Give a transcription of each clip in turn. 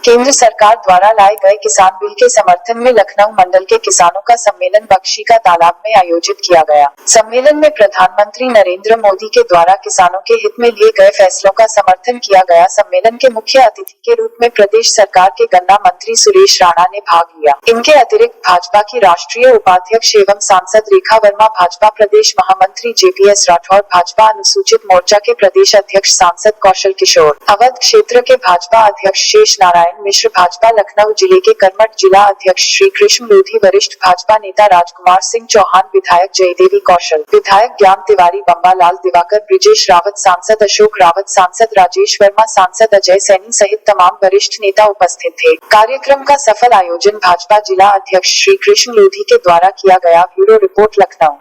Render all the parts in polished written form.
केंद्र सरकार द्वारा लाए गए किसान बिल के समर्थन में लखनऊ मंडल के किसानों का सम्मेलन बख्शी का तालाब में आयोजित किया गया। सम्मेलन में प्रधानमंत्री नरेंद्र मोदी के द्वारा किसानों के हित में लिए गए फैसलों का समर्थन किया गया। सम्मेलन के मुख्य अतिथि के रूप में प्रदेश सरकार के गन्ना मंत्री सुरेश राणा ने भाग लिया। इनके अतिरिक्त भाजपा की राष्ट्रीय उपाध्यक्ष एवं सांसद रेखा वर्मा, भाजपा प्रदेश महामंत्री JPS राठौर, भाजपा अनुसूचित मोर्चा के प्रदेश अध्यक्ष सांसद कौशल किशोर, अवध क्षेत्र के भाजपा अध्यक्ष शेष नारायण मिश्र, भाजपा लखनऊ जिले के कर्मठ जिला अध्यक्ष श्री कृष्ण लोधी, वरिष्ठ भाजपा नेता राजकुमार सिंह चौहान, विधायक जयदेवी कौशल, विधायक ज्ञान तिवारी, बम्बालाल दिवाकर, ब्रिजेश रावत, सांसद अशोक रावत, सांसद राजेश वर्मा, सांसद अजय सैनी सहित तमाम वरिष्ठ नेता उपस्थित थे। कार्यक्रम का सफल आयोजन भाजपा जिला अध्यक्ष श्री कृष्ण लोधी के द्वारा किया गया। Bureau report Lucknow.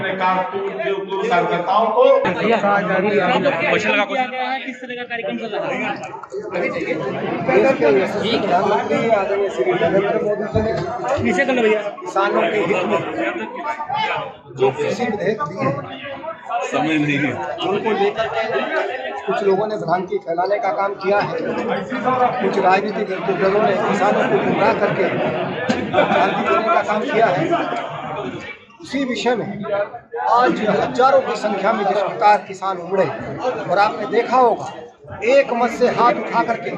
प्रधानमंत्री आदरणीय श्री नरेंद्र मोदी जी ने किसानों के हित में जो कृषि विधेयक दिए हैं उनको लेकर के कुछ लोगों ने भ्रांति फैलाने का काम किया है। कुछ राजनीतिक दलों ने किसानों को गुमराह करके भ्रांति देने का काम किया है। उसी विषय में आज हजारों की संख्या में जिस प्रकार किसान उमड़े और आपने देखा होगा एक मत से हाथ उठा करके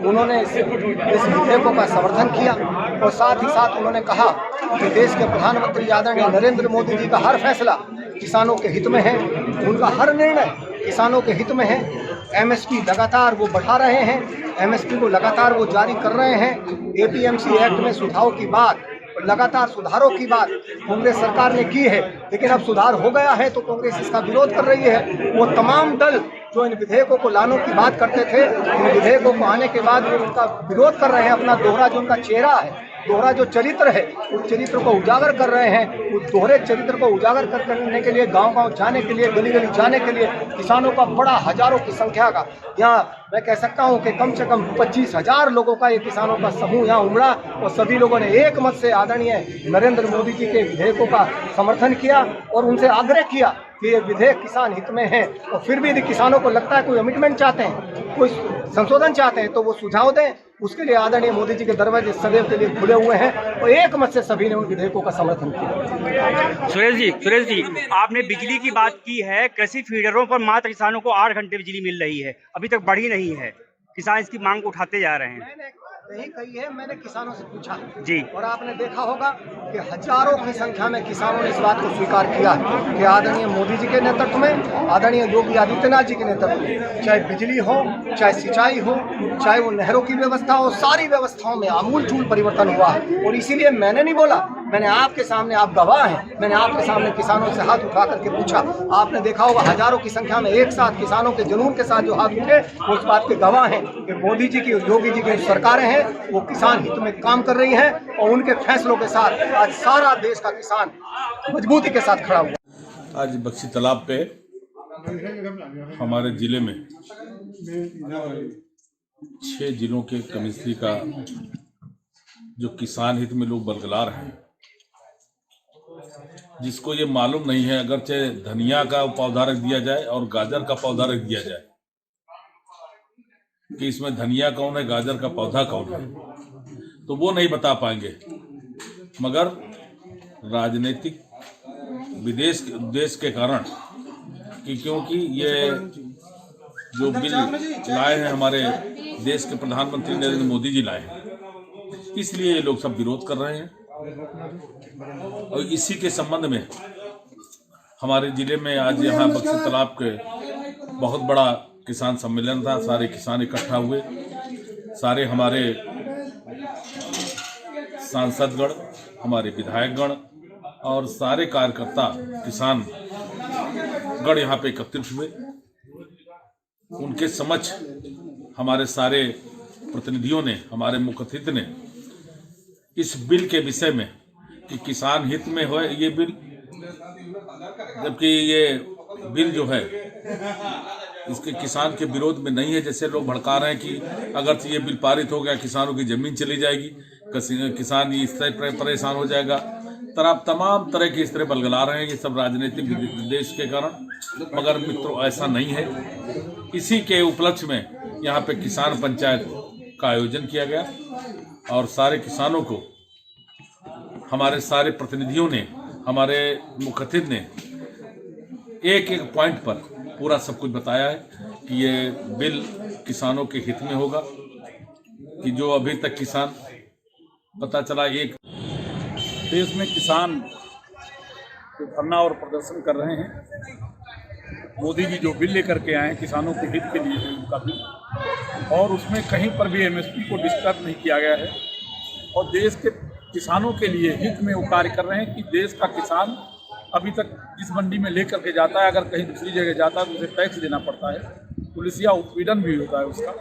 उन्होंने इस विधेयकों का समर्थन किया और साथ ही साथ उन्होंने कहा कि देश के प्रधानमंत्री आदरणीय नरेंद्र मोदी जी का हर फैसला किसानों के हित में है, उनका हर निर्णय किसानों के हित में है। MSP लगातार वो बढ़ा रहे हैं, MSP को लगातार वो जारी कर रहे हैं। APMC एक्ट में सुधारों की बात, लगातार सुधारों की बात कांग्रेस सरकार ने की है, लेकिन अब सुधार हो गया है तो कांग्रेस इसका विरोध कर रही है। वो तमाम दल जो इन विधेयकों को लाने की बात करते थे, इन विधेयकों को आने के बाद वो उनका विरोध कर रहे हैं। अपना दोहरा जो उनका चेहरा है, दोहरा जो चरित्र है, उस चरित्र को उजागर कर रहे हैं। उस दोहरे चरित्र को उजागर करने के लिए गांव-गांव जाने के लिए, गली-गली जाने के लिए किसानों का बड़ा हजारों की संख्या का, यहाँ मैं कह सकता हूँ कि कम से कम 25,000 लोगों का ये किसानों का समूह यहाँ उमड़ा और सभी लोगों ने एक मत से आदरणीय नरेंद्र मोदी जी के विधेयकों का समर्थन किया और उनसे आग्रह किया कि ये विधेयक किसान हित में है। और फिर भी यदि किसानों को लगता है कोई अमेंडमेंट चाहते हैं, कोई संशोधन चाहते हैं तो वो सुझाव दें। उसके लिए आदरणीय मोदी जी के दरवाजे सदैव के लिए खुले हुए हैं और एक मत से सभी ने उन विधेयकों का समर्थन किया। सुरेश जी, आपने बिजली की बात की है। कृषि फीडरों पर मात्र किसानों को 8 घंटे बिजली मिल रही है, अभी तक बढ़ी नहीं है। किसान इसकी मांग को उठाते जा रहे हैं। यही कही है, मैंने किसानों से पूछा जी, और आपने देखा होगा कि हजारों की संख्या में किसानों ने इस बात को स्वीकार किया कि आदरणीय मोदी जी के नेतृत्व में, आदरणीय योगी आदित्यनाथ जी के नेतृत्व में, चाहे बिजली हो, चाहे सिंचाई हो, चाहे वो नहरों की व्यवस्था हो, सारी व्यवस्थाओं में आमूलचूल परिवर्तन हुआ है। और इसीलिए मैंने नहीं बोला, मैंने आपके सामने, आप गवाह हैं, मैंने आपके सामने किसानों से हाथ उठा करके पूछा। आपने देखा होगा हजारों की संख्या में एक साथ किसानों के जुनून के साथ जो हाथ उठे, उस बात के गवाह हैं कि मोदी जी की, योगी जी की सरकारें हैं वो किसान हित में काम कर रही हैं और उनके फैसलों के साथ आज सारा देश का किसान मजबूती के साथ खड़ा हुआ। आज बख्शी तालाब पे हमारे जिले में 6 जिलों के कमिश्नरी का जो किसान हित में लोग बरकरार हैं, जिसको ये मालूम नहीं है अगर चाहे धनिया का पौधा रख दिया जाए और गाजर का पौधा रख दिया जाए कि इसमें धनिया कौन है, गाजर का पौधा कौन है, तो वो नहीं बता पाएंगे। मगर राजनीतिक उद्देश्य के कारण कि क्योंकि ये जो बिल लाए हैं हमारे देश के प्रधानमंत्री नरेंद्र मोदी जी लाए हैं, इसलिए ये लोग सब विरोध कर रहे हैं। और इसी के संबंध में हमारे जिले में आज यहाँ बख्शी तालाब के बहुत बड़ा किसान सम्मेलन था। सारे किसान इकट्ठा हुए, सारे हमारे सांसदगण, हमारे विधायकगण और सारे कार्यकर्ता किसान गण यहाँ पे एकत्रित हुए। उनके समक्ष हमारे सारे प्रतिनिधियों ने, हमारे मुख्य अतिथि ने इस बिल के विषय में कि किसान हित में हो ये बिल, जबकि ये बिल जो है इसके किसान के विरोध में नहीं है, जैसे लोग भड़का रहे हैं कि अगर ये बिल पारित हो गया किसानों की जमीन चली जाएगी, किसान इस तरह परेशान हो जाएगा। तमाम तरह के इस तरह बलगला रहे हैं, ये सब राजनीतिक उद्देश्य के कारण। मगर मित्रों ऐसा नहीं है। इसी के उपलक्ष्य में यहाँ पे किसान पंचायत का आयोजन किया गया और सारे किसानों को हमारे सारे प्रतिनिधियों ने, हमारे मुख्य अतिथि ने एक एक पॉइंट पर पूरा सब कुछ बताया है कि ये बिल किसानों के हित में होगा, कि जो अभी तक किसान पता चला एक देश में किसान धरना और प्रदर्शन कर रहे हैं। मोदी जी जो बिल लेकर के आए किसानों के हित के लिए है उनका बिल, और उसमें कहीं पर भी एमएसपी को डिस्टर्ब नहीं किया गया है और देश के किसानों के लिए हित में वो कार्य कर रहे हैं कि देश का किसान अभी तक जिस मंडी में लेकर के जाता है, अगर कहीं दूसरी जगह जाता है तो उसे टैक्स देना पड़ता है, पुलिसिया उत्पीड़न भी होता है उसका।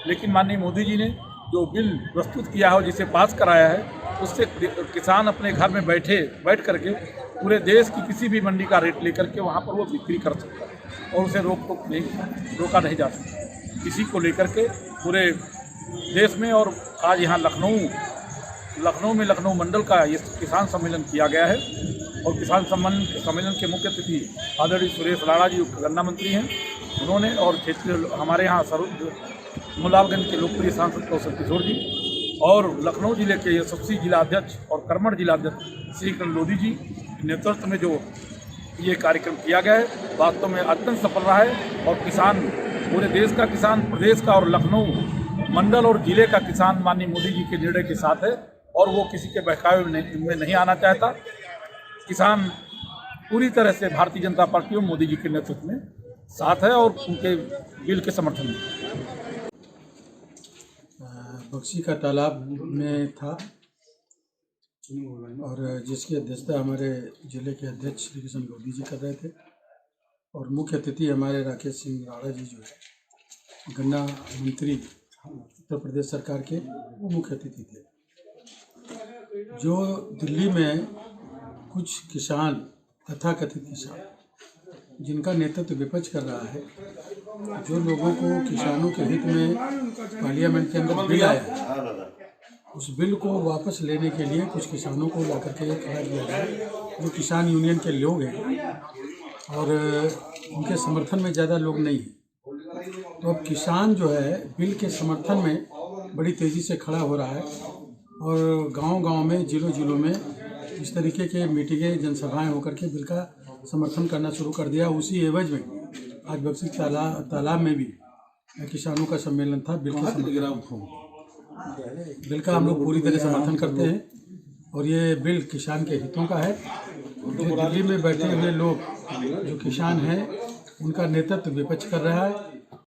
लेकिन माननीय मोदी जी ने जो बिल प्रस्तुत किया है और जिसे पास कराया है, उससे किसान अपने घर में बैठ करके पूरे देश की किसी भी मंडी का रेट लेकर के वहाँ पर वो बिक्री कर सकता है और उसे रोका नहीं जा सकता। इसी को लेकर के पूरे देश में और आज यहाँ लखनऊ में लखनऊ मंडल का ये किसान सम्मेलन किया गया है और किसान सम्मेलन के मुख्य अतिथि आदरणीय सुरेश राणा जी गन्ना मंत्री हैं, उन्होंने और क्षेत्रीय हमारे यहाँ मुलालगंज के लोकप्रिय सांसद कौशल किशोर जी और लखनऊ जिले के यशस्वी जिला अध्यक्ष और कर्मठ जिला अध्यक्ष श्री किरण लोधी जी के नेतृत्व में जो ये कार्यक्रम किया गया है वास्तव में अत्यंत सफल रहा है और किसान, पूरे देश का किसान, प्रदेश का और लखनऊ मंडल और जिले का किसान माननीय मोदी जी के निर्णय के साथ है और वो किसी के बहकावे में नहीं आना चाहता। किसान पूरी तरह से भारतीय जनता पार्टी और मोदी जी के नेतृत्व में साथ है और उनके बिल के समर्थन में। बक्शी का तालाब में था और जिसकी अध्यक्षता हमारे जिले के अध्यक्ष श्री किशन लोधी जी कर रहे थे और मुख्य अतिथि हमारे राकेश सिंह राणा जी जो है गन्ना मंत्री उत्तर प्रदेश सरकार के, वो मुख्य अतिथि थे। जो दिल्ली में कुछ किसान, तथाकथित किसान जिनका नेतृत्व विपक्ष कर रहा है, जो लोगों को किसानों के हित में पार्लियामेंट के अंदर बिल आया है, उस बिल को वापस लेने के लिए कुछ किसानों को ला करके खड़ा किया गया, जो किसान यूनियन के लोग हैं और उनके समर्थन में ज़्यादा लोग नहीं हैं। तो अब किसान जो है बिल के समर्थन में बड़ी तेज़ी से खड़ा हो रहा है और गांव-गांव में, जिलों में इस तरीके के मीटिंगें, जनसभाएं होकर के बिल का समर्थन करना शुरू कर दिया। उसी एवज में आज बक्शी तालाब में भी किसानों का सम्मेलन था। बिल का हम लोग पूरी तरह समर्थन करते हैं और ये बिल किसान के हितों का है। जो दिल्ली में बैठे हुए लोग जो किसान हैं, उनका नेतृत्व विपक्ष कर रहा है